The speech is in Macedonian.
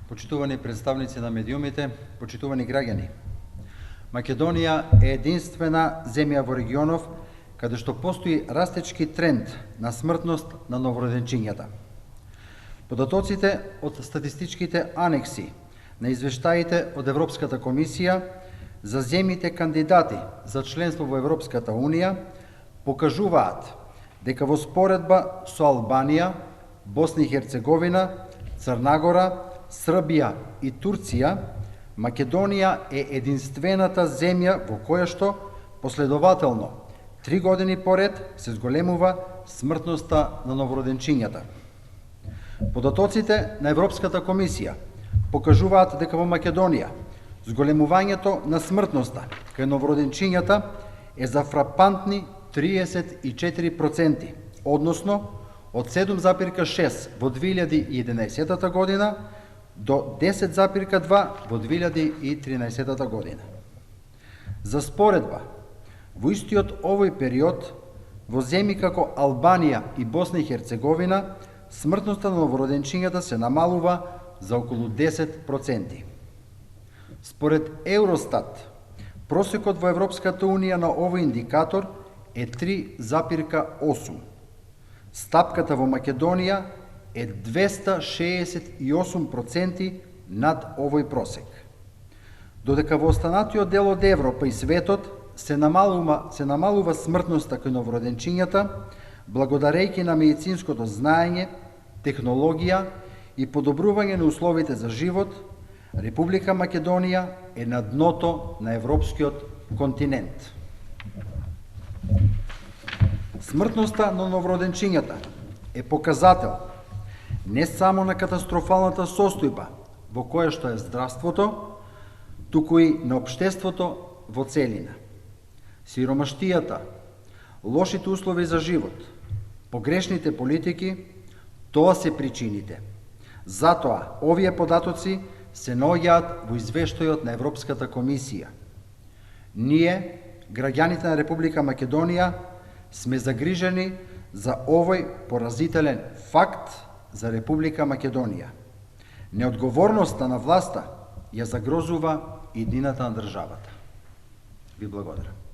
почитувани представници на медиумите, почитувани граѓани. Македонија е единствена земја во регионов каде што постои растечки тренд на смртност на новороденчињата. Податоците од статистичките анекси на извештаите од Европската комисија за земјите кандидати за членство во Европската Унија покажуваат дека во споредба со Албанија, Босна и Херцеговина, Црна Гора, Србија и Турција, Македонија е единствената земја во која што последователно 3 години поред се зголемува смртноста на новороденчињата. Податоците на Европската комисија покажуваат дека во Македонија зголемувањето на смртноста кај новороденчињата е за фрапантни 34%, односно од 7,6 во 2011 година до 10,2 во 2013 година. За споредба, во истиот овој период, во земји како Албанија и Босна и Херцеговина, смртноста на новороденчињата се намалува за околу 10%. Според Евростат, просекот во Европската Унија на овој индикатор е 3,8. Стапката во Македонија е 268% над овој просек. Додека во останатиот дел од Европа и светот се намалува смртноста кај новороденчињата, благодарејќи на медицинското знаење, технологија и подобрување на условите за живот, Република Македонија е на дното на европскиот континент. Смртноста на новороденчињата е показател не само на катастрофалната состојба во која што е здравството, туку и на општеството во целина. Сиромаштијата, лошите услови за живот, погрешните политики, тоа се причините. Затоа, овие податоци се наоѓаат во извештајот на Европската комисија. Ние, граѓаните на Република Македонија, сме загрижени за овој поразителен факт за Република Македонија. Неодговорноста на власта ја загрозува иднината на државата. Ви благодарам.